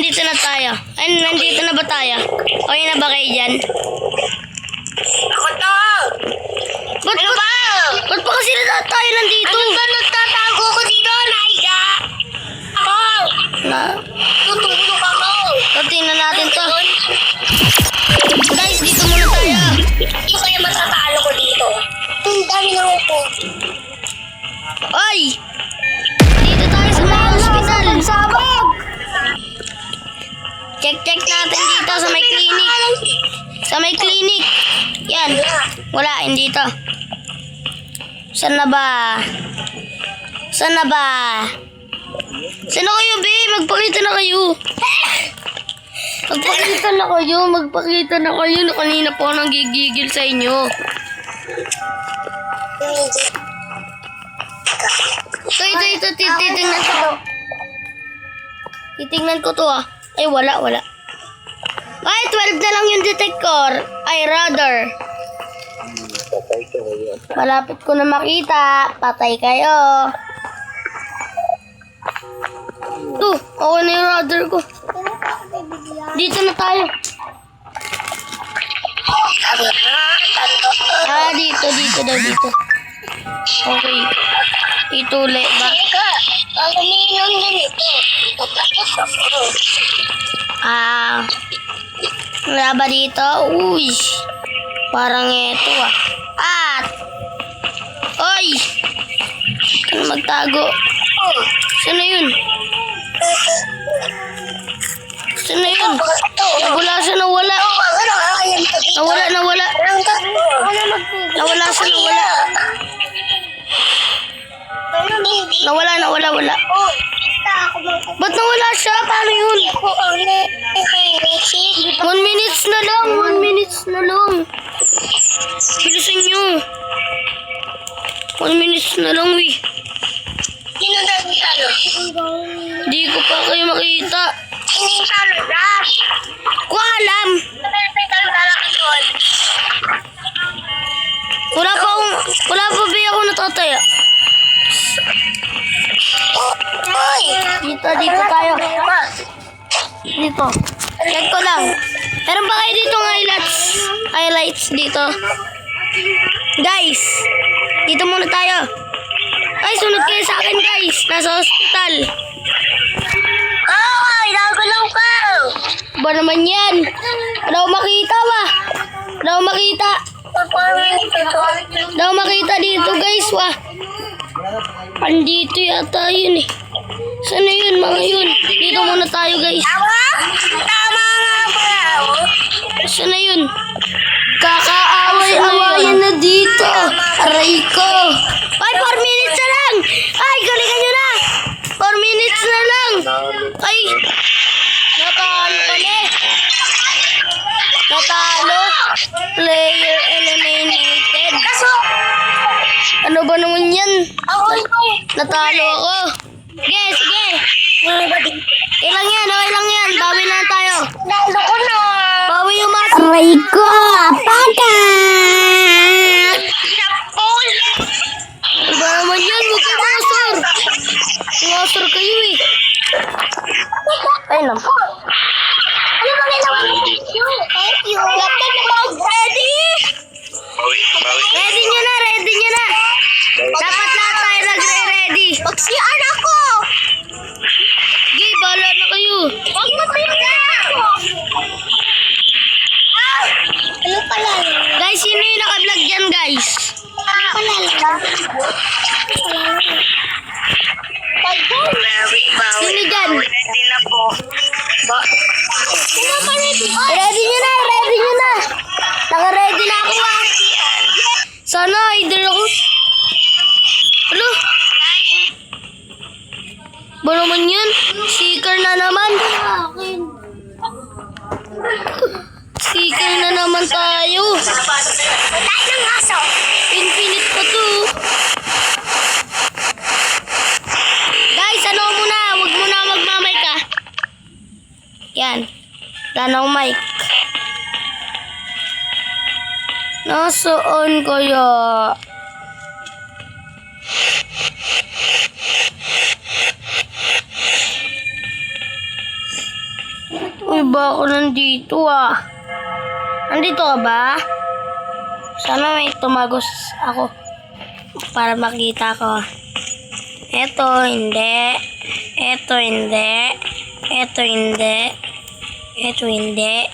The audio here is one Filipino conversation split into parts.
nandito na tayo. Ay, nandito na ba tayo? Okay na ba kayo dyan? Ako to! Ano ba? Ba't pa kasi na tayo nandito? Ano ba nagtatago ko dito, Naida? Ako! Tutulog ako! Tingnan natin to. Guys, dito muna tayo. Hindi kaya matatalo ko dito. Ang dami ng upo. Ay! Dito tayo sa mga hospital. Sabag! Check natin dito sa may clinic. Sa may clinic. Yan. Wala, hindi to. Saan na ba? Saan na ba? Saan na kayo, be? Magpakita na kayo. Magpakita na kayo. Magpakita na kayo. Kanina po ako nanggigigil sa inyo. Ito. Titignan ko to. Titignan ko to ah. Ay, wala. Ay, 12 na lang yung detector. Ay, radar. Malapit ko na makita. Patay kayo. Okay na yung radar ko. Dito na tayo. Dito daw. Okay. Ituli ba? Teka, ang umiinom din ito. Tapos ako. Wala ba dito? Uy. Parang ito ah. Oy! Ano magtago? Saan na yun? Nawala siya. Nawala siya. Ba't nawala siya? Paano yun? 1 minutes na lang. Bilisan nyo. 1 minutes na lang, wi. Sino dahil talo? Di ko pa kayo makita. Sino yung talo, Rush? Ko alam. Wala pa ba ako natataya? Hoy! Dito tayo. Dito. Check ko lang. Meron ba kayo dito ng highlights dito? Guys, dito muna tayo. Ay, sunod kayo sa akin, guys. Nasa hospital. Nagalaw ka! Ba naman yan? Daw makita ba? Daw makita dito, guys, wah. Andito yata yun eh. Saan na yun, mga yun? Dito muna tayo, guys. Tama nga ba? Saan na yun? Kakaaway-awayan na dito. Aray ko. Ay, 4 minutes na lang. Ay, galingan nyo na. 4 minutes na lang. Ay, natalo kami. Player eliminated. Ano ba naman yan? Natalo ako. Sige. Ilang yan. Bawi na tayo. Nalo na. Bawi yung mas. Aray ko. Pagka. Sapol. Ano ba naman yan? Huwag ka masor. Masor kayo eh. Ay naman. Ano ba ginawa mo? Thank you. Ready? Ready nyo na. Dapat lahat tayo nagre-ready. Magsiyan ako. Sige, bahala na kayo. Huwag mo pila. Ano pala? Guys, sino yung naka-vlog dyan, guys? Ano pala? Sino dyan? Ready na po. Sino pa ready? Ready nyo na. Naka-ready na ako ah. Sana, idol ako. Ano? Ba naman yun? Seeker na naman. Seeker na naman tayo. Tayo ng aso. Infinite pa to. Guys, ano muna? Huwag muna magmamay ka. Yan. Tanaw mic. Nasaan kaya? Uy, ba ako nandito ah? Nandito ka ba? Sana may tumagos ako para makita ko. Eto, hindi. Eto, hindi. Eto, hindi. Eto, hindi.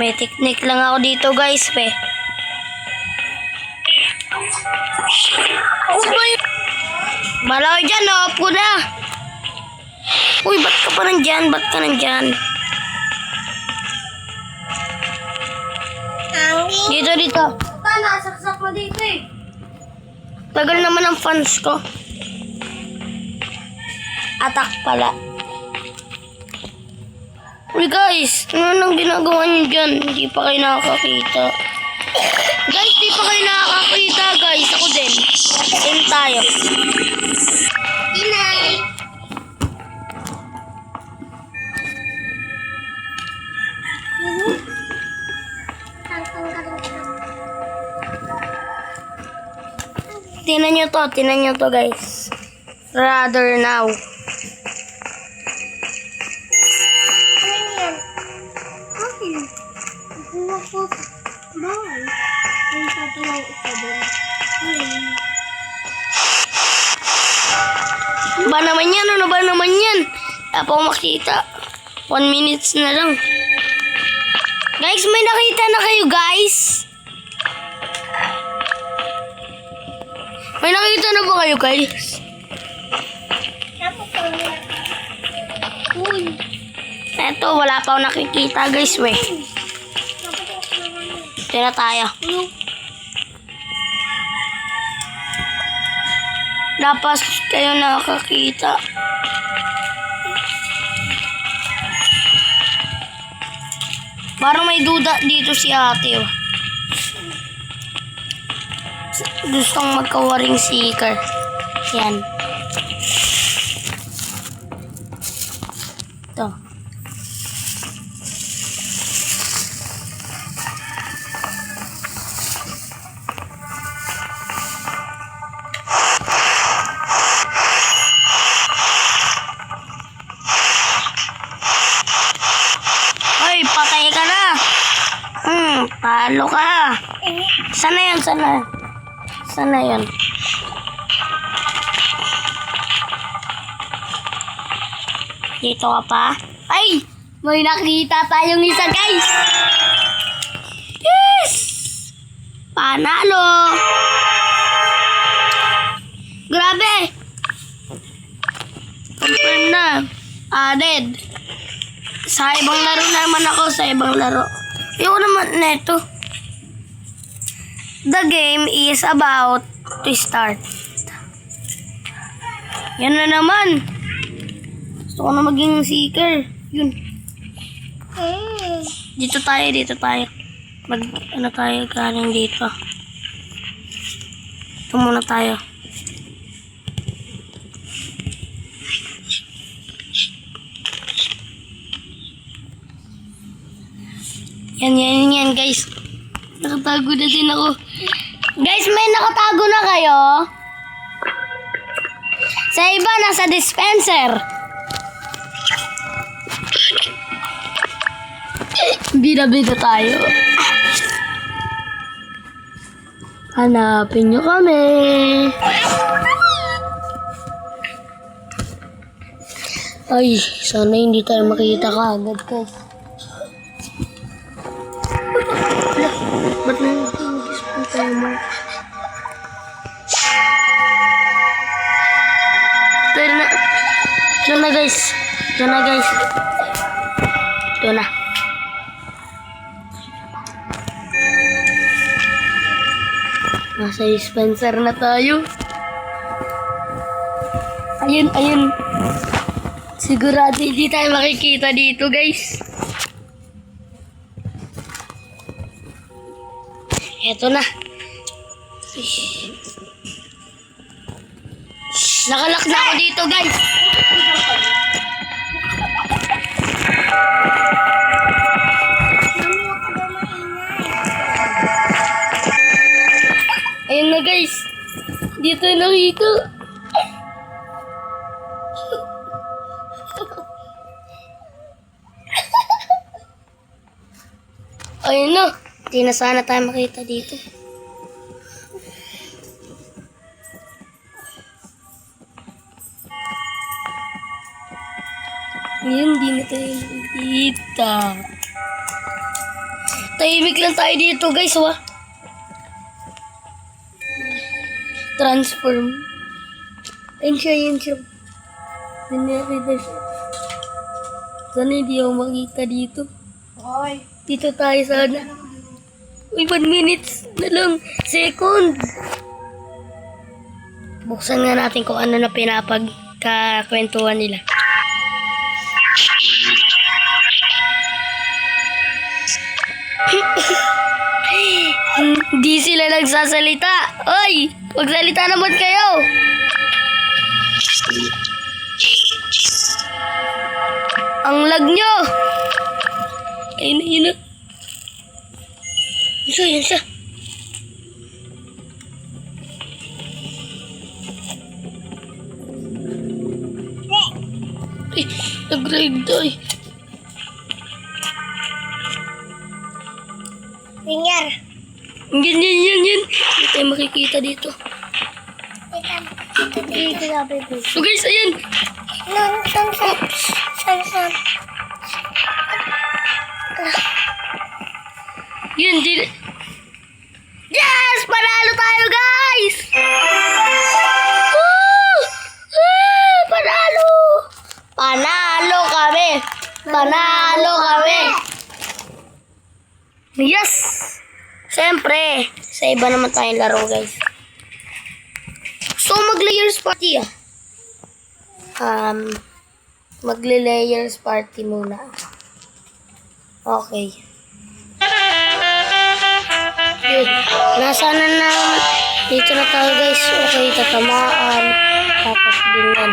May technique lang ako dito guys, pe. Oh, boy. Bala ko dyan, oh. Upo na. Uy, ba't ka pa nandyan? Ba't ka nandyan? Dito, dito. Nasaksak mo dito eh. Tagal naman ang fans ko. Atak pala. Uy guys, ano nang ginagawa niyo dyan? Hindi pa kayo nakakakita. Guys, di pa kayo nakakakita guys. Ako din. Same tayo. Inay. Tinan nyo to guys. Rather now. Ano yan? Okay. Buwa po. Bawal. Ay, tatalaw isa doon. Ba naman yan? Ano ba naman yan? Wala pa akong makita. 1 minutes na lang. Guys, may nakita na kayo guys? May nakita na ba kayo guys? Tapos ang uy. Eto, wala pa akong nakikita guys, weh. Tira tayo. Dapat kayo nakakita. Parang may duda dito si ate, oh. Gustong magka-waring seeker. Yan. Ito. Hoy, patay ka na. Talo ka. Sana yan, sana. Sana yun. Dito ka pa. Ay! May nakita tayong isa, guys! Yes! Panalo! Grabe! Confirm na. Added. Sa ibang laro naman ako. Sa ibang laro. Ayoko naman neto. The game is about to start. Yan na naman. Gusto ko na maging seeker. Yun. Dito tayo. Ano tayo galing dito. Ito muna tayo. Yan guys. Nakatago na din ako. Guys, may nakatago na kayo. Sa iba, nasa dispenser. Bida-bida tayo. Hanapin nyo kami. Ay, sana hindi tayo makita kaagad guys. Ba't nag-display tayo mo? Pero na. Diyan na guys. Ito na. Nasa dispenser na tayo. Ayun. Sigurado hindi tayo makikita dito guys. Eto na. Nakalak na ako dito guys. Ayun na guys. Dito nakita. Ayun na. Hindi na sana tayo makita dito. Ngayon, hindi na tayo makikita. Tahimik lang tayo dito, guys, wa. Transform. Ayun siya, yun siya. Dinarida siya. Sana hindi ako makita dito. Hoy. Dito tayo sana. Uy, 1 minutes na lang. Second. Buksan nga natin kung ano na pinapagkakwentuhan nila. Hindi sila nagsasalita. Oy, magsalita naman kayo. Ang lag nyo. Ayun na, yun na. Yun siya, yun siya. Ay, nag-ride tayo. Pinyar. Yan. Hindi tayo makikita dito. Dito na, baby. So guys, ayan. San. Yun, di... Yes! Panalo tayo, guys! Woo! Panalo! Panalo kami! Panalo kami! Yes! Siyempre, sa iba naman tayong laro, guys. So, mag-layers party, magle-layers party muna. Okay. Yun. Nasaan na naman? Dito na tayo, guys. Okay, tatamaan. Tapos din yan.